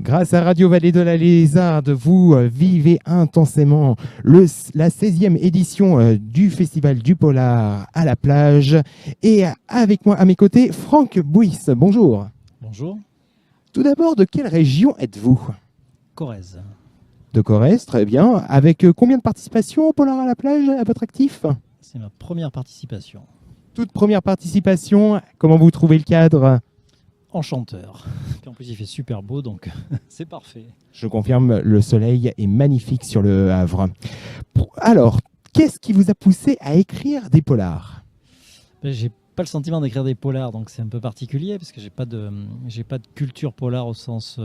Grâce à Radio Vallée de la Lézarde, vous vivez intensément la 16e édition du Festival du Polar à la plage. Et avec moi, à mes côtés, Franck Bouys. Bonjour. Bonjour. Tout d'abord, de quelle région êtes-vous? Corrèze. De Corrèze, très bien. Avec combien de participations au Polar à la plage à votre actif? C'est ma première participation. Toute première participation. Comment vous trouvez le cadre? Enchanteur. Puis en plus, il fait super beau, donc c'est parfait. Je confirme, le soleil est magnifique sur le Havre. Alors, qu'est-ce qui vous a poussé à écrire des polars? J'ai pas le sentiment d'écrire des polars, donc c'est un peu particulier, parce que j'ai pas de culture polar au sens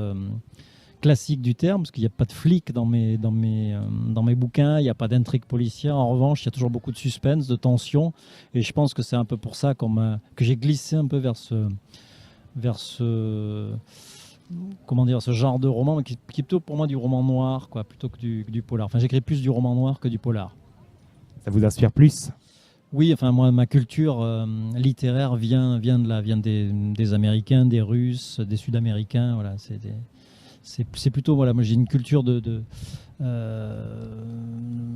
classique du terme, parce qu'il n'y a pas de flics dans mes bouquins, il n'y a pas d'intrigue policière. En revanche, il y a toujours beaucoup de suspense, de tension, et je pense que c'est un peu pour ça que j'ai glissé un peu vers ce ce genre de roman qui est plutôt pour moi du roman noir, quoi, plutôt que du polar. Enfin, j'écris plus du roman noir que du polar. Ça vous inspire plus? Oui, enfin moi, ma culture littéraire vient des Américains, des Russes, des Sud-Américains. Voilà, c'est plutôt, voilà, moi j'ai une culture de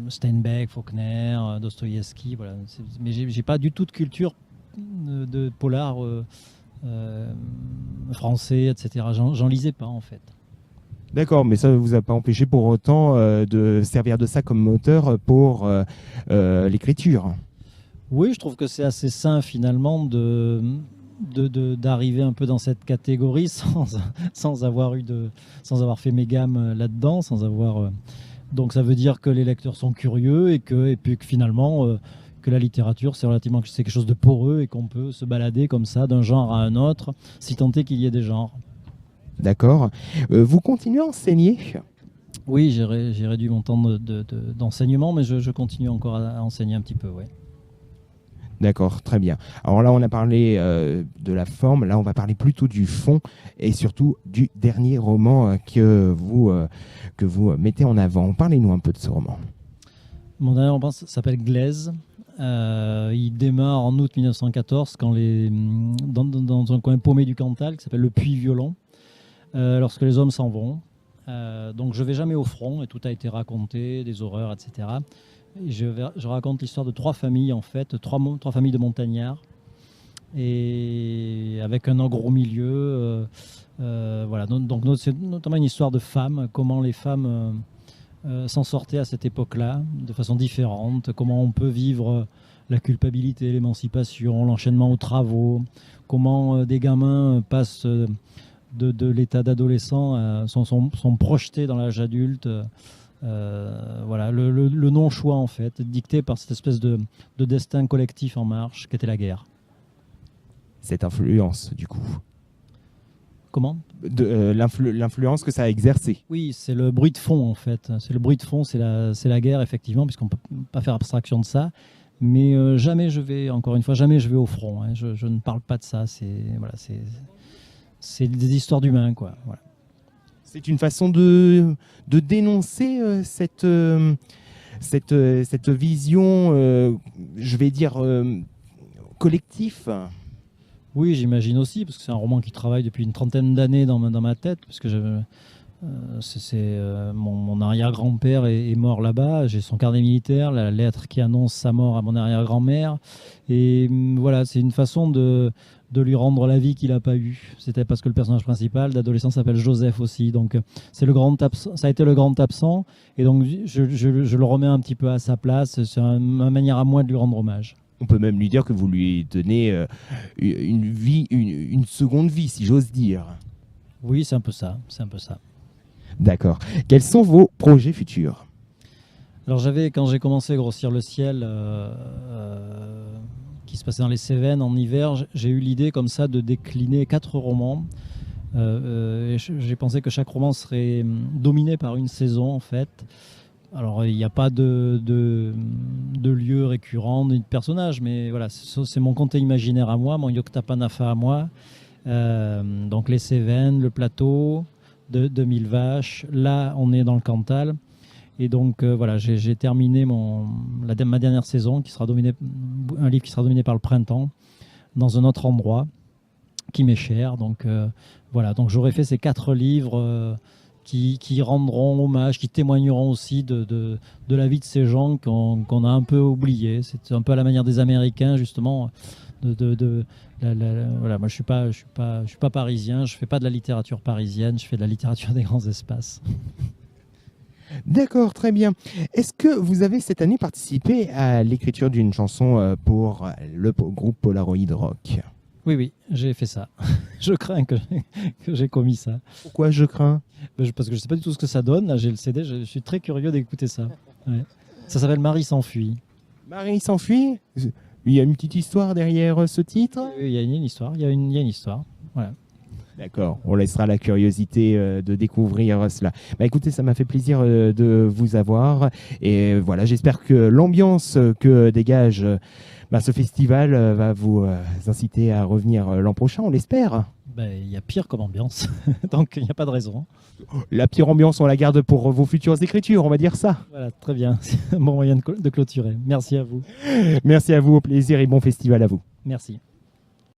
Steinbeck, Faulkner, Dostoïevski, voilà. Mais j'ai pas du tout de culture de polar. Français, etc. J'en lisais pas, en fait. D'accord, mais ça ne vous a pas empêché pour autant de servir de ça comme moteur pour l'écriture? Oui, je trouve que c'est assez sain, finalement, d'arriver un peu dans cette catégorie sans avoir fait mes gammes là-dedans, donc ça veut dire que les lecteurs sont curieux et puis que finalement que la littérature c'est quelque chose de poreux et qu'on peut se balader comme ça d'un genre à un autre, si tant est qu'il y ait des genres. D'accord. Vous continuez à enseigner? Oui, j'ai réduit mon temps d'enseignement, mais je continue encore à enseigner un petit peu, ouais. D'accord, très bien. Alors là, on a parlé de la forme, là, on va parler plutôt du fond et surtout du dernier roman que vous mettez en avant. Parlez-nous un peu de ce roman. Mon dernier roman s'appelle Glaise. Il démarre en août 1914 dans un coin paumé du Cantal qui s'appelle le Puy-Violon, lorsque les hommes s'en vont. Donc je ne vais jamais au front et tout a été raconté, des horreurs, etc. Et je raconte l'histoire de trois familles, en fait, trois familles de montagnards, et avec un ogre au milieu. Voilà. Donc c'est notamment une histoire de femmes, comment les femmes s'en sortaient à cette époque-là, de façon différente, comment on peut vivre la culpabilité, l'émancipation, l'enchaînement aux travaux, comment des gamins passent de l'état d'adolescent, sont projetés dans l'âge adulte. Voilà, le non-choix, en fait, dicté par cette espèce de destin collectif en marche qu'était la guerre. Cette influence, du coup. Comment ? L'influence que ça a exercé. Oui, c'est le bruit de fond, en fait. C'est le bruit de fond, c'est la guerre, effectivement, puisqu'on ne peut pas faire abstraction de ça. Mais jamais je vais au front. Hein. Je ne parle pas de ça. C'est des histoires d'humains, quoi. Voilà. C'est une façon de dénoncer cette vision, je vais dire, collectif. Oui, j'imagine aussi, parce que c'est un roman qui travaille depuis une trentaine d'années dans ma tête, parce que mon arrière-grand-père est mort là-bas, j'ai son carnet militaire, la lettre qui annonce sa mort à mon arrière-grand-mère, et voilà, c'est une façon de lui rendre la vie qu'il n'a pas eue. C'était parce que le personnage principal d'adolescent s'appelle Joseph aussi, donc ça a été le grand absent, et donc je le remets un petit peu à sa place, c'est ma manière à moi de lui rendre hommage. On peut même lui dire que vous lui donnez une seconde vie, si j'ose dire. Oui, c'est un peu ça. D'accord. Quels sont vos projets futurs ? Alors quand j'ai commencé Grossir le ciel, qui se passait dans les Cévennes en hiver, j'ai eu l'idée comme ça de décliner 4 romans. Et j'ai pensé que chaque roman serait dominé par une saison, en fait. Alors, il n'y a pas de lieu récurrent ni de personnage, mais voilà, c'est mon comté imaginaire à moi, mon Yokta-Panafa à moi. Donc, les Cévennes, le plateau de 2000 vaches. Là, on est dans le Cantal. Et donc, voilà, j'ai terminé ma dernière saison, un livre qui sera dominé par le printemps, dans un autre endroit. qui m'est cher. Donc voilà, donc j'aurais fait ces 4 livres qui rendront hommage, qui témoigneront aussi de la vie de ces gens qu'on a un peu oubliés. C'est un peu à la manière des Américains, justement. Voilà, moi, je suis pas parisien, je fais pas de la littérature parisienne, je fais de la littérature des grands espaces. D'accord, très bien. Est-ce que vous avez cette année participé à l'écriture d'une chanson pour le groupe Polaroid Rock? Oui, oui, j'ai fait ça. Je crains que j'ai commis ça. Pourquoi je crains? Parce que je ne sais pas du tout ce que ça donne. Là, j'ai le CD, je suis très curieux d'écouter ça. Ouais. Ça s'appelle Marie s'enfuit. Marie s'enfuit? Il y a une petite histoire derrière ce titre? Oui, il y a une histoire. Il y a une histoire. Voilà. D'accord, on laissera la curiosité de découvrir cela. Bah, écoutez, ça m'a fait plaisir de vous avoir. Et voilà, j'espère que l'ambiance que dégage ce festival va vous inciter à revenir l'an prochain, on l'espère. Il y a pire comme ambiance, donc il n'y a pas de raison. La pire ambiance, on la garde pour vos futures écritures, on va dire ça. Voilà, très bien. C'est un bon moyen de clôturer. Merci à vous. Merci à vous, au plaisir et bon festival à vous. Merci.